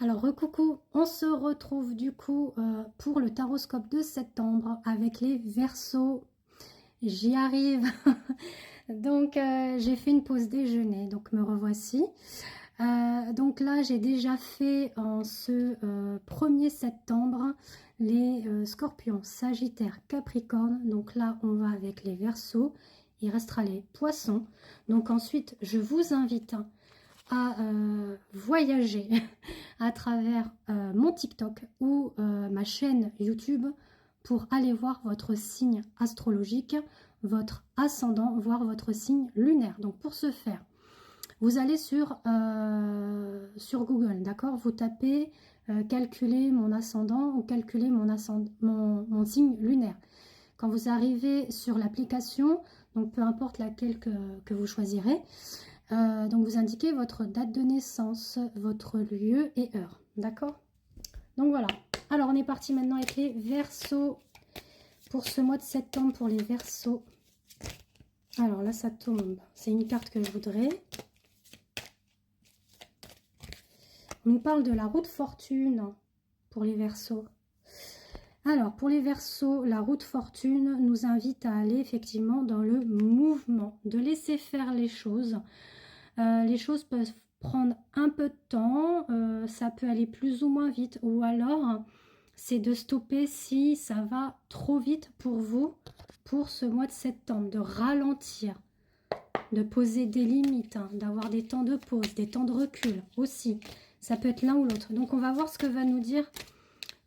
Alors, recoucou, on se retrouve du coup pour le taroscope de septembre avec les Verseaux. J'y arrive. Donc, j'ai fait une pause déjeuner, donc me revoici. Donc là, j'ai déjà fait en ce 1er septembre les Scorpions, Sagittaire, Capricorne. Donc là, on va avec les Verseaux. Il restera les Poissons. Donc ensuite, je vous invite à voyager à travers mon TikTok ou ma chaîne YouTube pour aller voir votre signe astrologique, votre ascendant, voir votre signe lunaire. Donc pour ce faire, vous allez sur Google, d'accord? Vous tapez calculer mon ascendant ou calculer mon signe lunaire. Quand vous arrivez sur l'application, donc peu importe laquelle que vous choisirez, donc vous indiquez votre date de naissance, votre lieu et heure, d'accord? Donc voilà. Alors on est parti maintenant avec les Verseaux pour ce mois de septembre pour les Verseaux. Alors là ça tombe, c'est une carte que je voudrais. On nous parle de la route fortune pour les Verseaux. Alors pour les Verseaux, la route fortune nous invite à aller effectivement dans le mouvement, de laisser faire les choses. Les choses peuvent prendre un peu de temps, ça peut aller plus ou moins vite, ou alors c'est de stopper si ça va trop vite pour vous, pour ce mois de septembre, de ralentir, de poser des limites, hein, d'avoir des temps de pause, des temps de recul aussi. Ça peut être l'un ou l'autre. Donc on va voir ce que va nous dire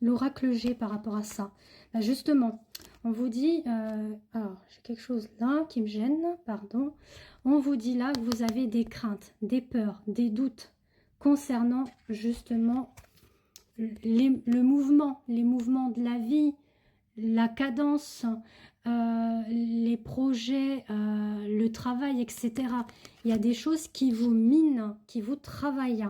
l'oracle G par rapport à ça. Ben justement, on vous dit, alors j'ai quelque chose là qui me gêne, pardon. On vous dit là que vous avez des craintes, des peurs, des doutes concernant justement le mouvement, les mouvements de la vie, la cadence, les projets, le travail, etc. Il y a des choses qui vous minent, qui vous travaillent.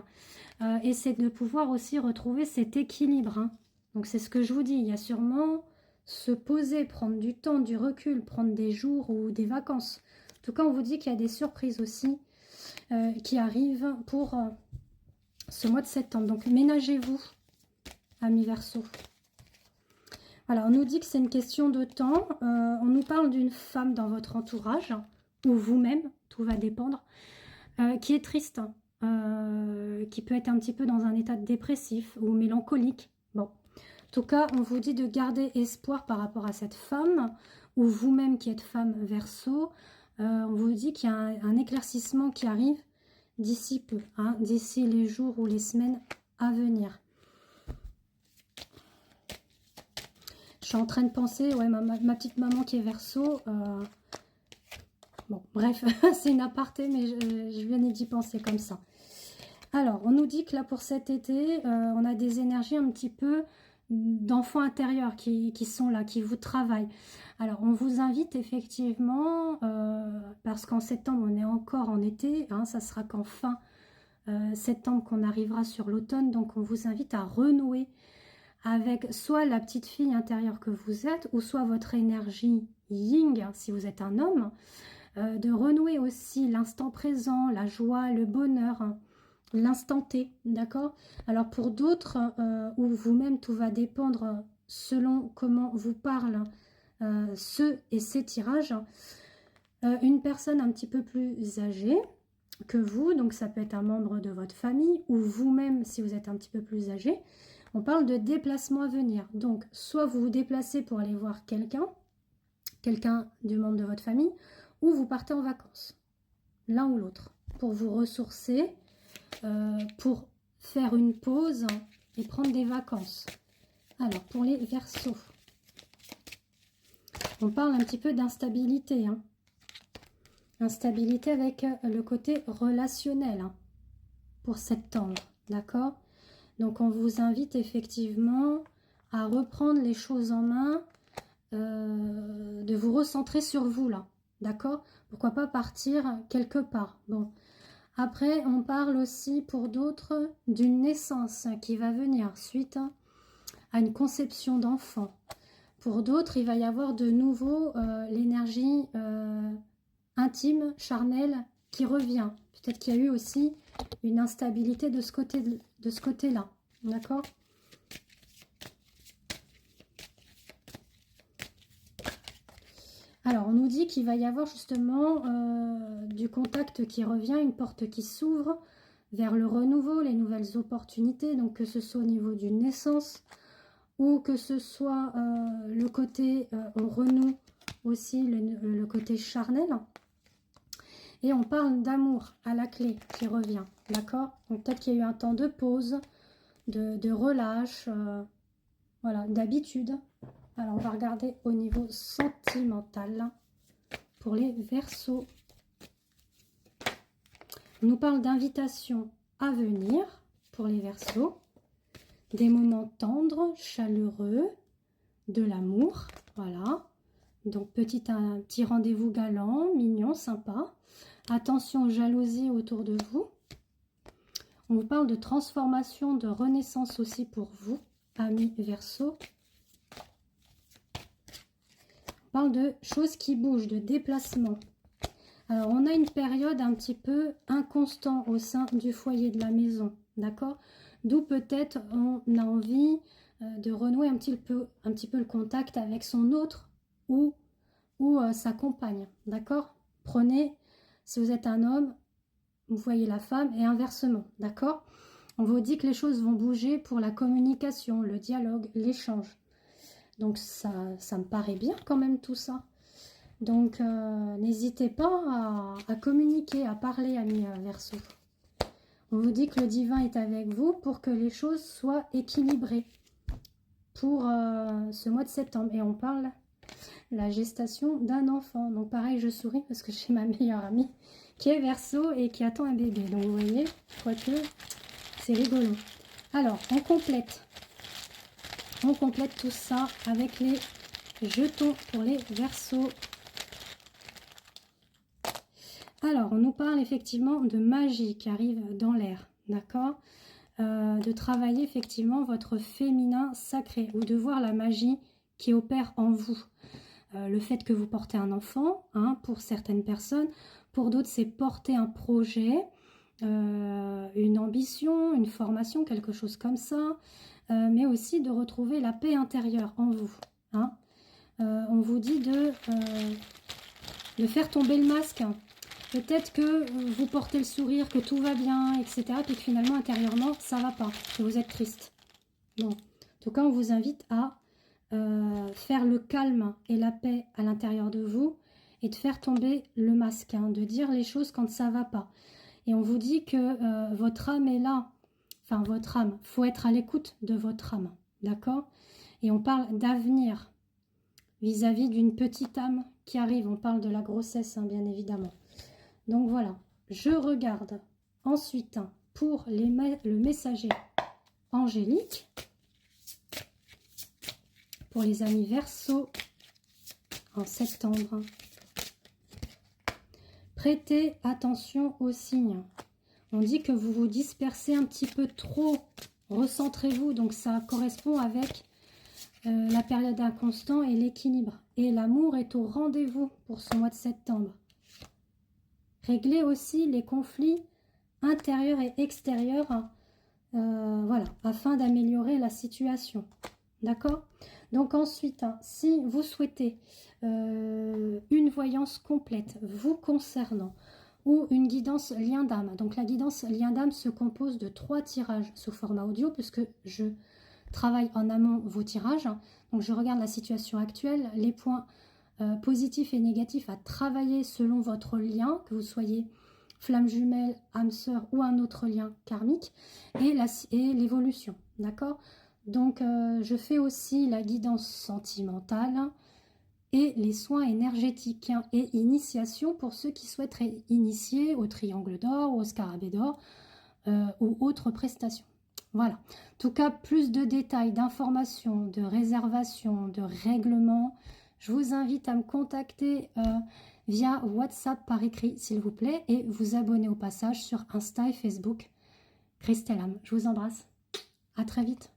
Et c'est de pouvoir aussi retrouver cet équilibre, hein. Donc c'est ce que je vous dis, il y a sûrement se poser, prendre du temps, du recul, prendre des jours ou des vacances. En tout cas, on vous dit qu'il y a des surprises aussi qui arrivent pour ce mois de septembre. Donc ménagez-vous, amis Verseaux. Alors, on nous dit que c'est une question de temps. On nous parle d'une femme dans votre entourage, ou vous-même, tout va dépendre, qui est triste, qui peut être un petit peu dans un état dépressif ou mélancolique. Bon, en tout cas, on vous dit de garder espoir par rapport à cette femme, ou vous-même qui êtes femme Verseau. On vous dit qu'il y a un éclaircissement qui arrive d'ici peu, hein, d'ici les jours ou les semaines à venir. Je suis en train de penser, ouais, ma petite maman qui est Verseau. Bon, bref, c'est une aparté, mais je viens d'y penser comme ça. Alors, on nous dit que là, pour cet été, on a des énergies un petit peu d'enfants intérieurs qui sont là, qui vous travaillent. Alors, on vous invite effectivement, parce qu'en septembre, on est encore en été, hein, ça sera qu'en fin septembre qu'on arrivera sur l'automne, donc on vous invite à renouer avec soit la petite fille intérieure que vous êtes, ou soit votre énergie yin, hein, si vous êtes un homme, de renouer aussi l'instant présent, la joie, le bonheur, hein, l'instant T, d'accord? Alors pour d'autres, ou vous-même, tout va dépendre selon comment vous parlent ce et ces tirages. Une personne un petit peu plus âgée que vous, donc ça peut être un membre de votre famille, ou vous-même si vous êtes un petit peu plus âgé, on parle de déplacement à venir. Donc soit vous vous déplacez pour aller voir quelqu'un du membre de votre famille, ou vous partez en vacances, l'un ou l'autre, pour vous ressourcer, pour faire une pause et prendre des vacances. Alors, pour les Verseaux, on parle un petit peu d'instabilité, hein. Instabilité avec le côté relationnel, hein, pour septembre, d'accord? Donc, on vous invite effectivement à reprendre les choses en main, de vous recentrer sur vous, là, d'accord? Pourquoi pas partir quelque part. Bon. Après, on parle aussi pour d'autres d'une naissance qui va venir suite à une conception d'enfant. Pour d'autres, il va y avoir de nouveau l'énergie intime, charnelle qui revient. Peut-être qu'il y a eu aussi une instabilité de ce côté-là. D'accord? Alors, on nous dit qu'il va y avoir justement du contact qui revient, une porte qui s'ouvre vers le renouveau, les nouvelles opportunités, donc que ce soit au niveau d'une naissance ou que ce soit le côté, on renoue aussi le côté charnel. Et on parle d'amour à la clé qui revient, d'accord? Donc peut-être qu'il y a eu un temps de pause, de relâche, voilà, d'habitude. Alors, on va regarder au niveau sentimental pour les Verseaux. On nous parle d'invitation à venir pour les Verseaux. Des moments tendres, chaleureux, de l'amour, voilà. Donc, un petit rendez-vous galant, mignon, sympa. Attention aux jalousies autour de vous. On vous parle de transformation, de renaissance aussi pour vous, amis Verseaux. On parle de choses qui bougent, de déplacement. Alors, on a une période un petit peu inconstant au sein du foyer de la maison, d'accord? D'où peut-être on a envie de renouer un petit peu le contact avec son autre ou sa compagne, d'accord? Prenez, si vous êtes un homme, vous voyez la femme et inversement, d'accord? On vous dit que les choses vont bouger pour la communication, le dialogue, l'échange. Donc ça me paraît bien quand même tout ça. Donc n'hésitez pas à communiquer, à parler, amis Verseaux. On vous dit que le divin est avec vous pour que les choses soient équilibrées pour ce mois de septembre. Et on parle de la gestation d'un enfant. Donc pareil, je souris parce que j'ai ma meilleure amie qui est Verseau et qui attend un bébé. Donc vous voyez, je crois que c'est rigolo. Alors, on complète tout ça avec les jetons pour les Verseaux. Alors, on nous parle effectivement de magie qui arrive dans l'air, d'accord? De travailler effectivement votre féminin sacré ou de voir la magie qui opère en vous. Le fait que vous portez un enfant, hein, pour certaines personnes, pour d'autres c'est porter un projet, une ambition, une formation, quelque chose comme ça, mais aussi de retrouver la paix intérieure en vous. Hein. On vous dit de faire tomber le masque. Peut-être que vous portez le sourire, que tout va bien, etc. Puis que finalement, intérieurement, ça va pas, que vous êtes triste. Bon. En tout cas, on vous invite à faire le calme et la paix à l'intérieur de vous et de faire tomber le masque, hein, de dire les choses quand ça va pas. Et on vous dit que votre âme est là. Enfin, votre âme, il faut être à l'écoute de votre âme, d'accord? Et on parle d'avenir vis-à-vis d'une petite âme qui arrive. On parle de la grossesse, hein, bien évidemment. Donc voilà, je regarde ensuite pour le messager angélique, pour les amis Verseaux en septembre. Prêtez attention aux signes. On dit que vous vous dispersez un petit peu trop, recentrez-vous, donc ça correspond avec la période inconstant et l'équilibre. Et l'amour est au rendez-vous pour ce mois de septembre. Réglez aussi les conflits intérieurs et extérieurs, voilà, afin d'améliorer la situation. D'accord? Donc ensuite, si vous souhaitez une voyance complète vous concernant ou une guidance lien d'âme, donc la guidance lien d'âme se compose de 3 tirages sous format audio puisque je travaille en amont vos tirages. Donc je regarde la situation actuelle, les points positifs et négatifs à travailler selon votre lien, que vous soyez flamme jumelle, âme sœur ou un autre lien karmique, et l'évolution, d'accord? Donc je fais aussi la guidance sentimentale et les soins énergétiques et initiation pour ceux qui souhaiteraient initier au triangle d'or, au scarabée d'or ou autres prestations. Voilà, en tout cas plus de détails, d'informations, de réservations, de règlements. Je vous invite à me contacter via WhatsApp par écrit, s'il vous plaît, et vous abonner au passage sur Insta et Facebook. Christelle Am, je vous embrasse. À très vite.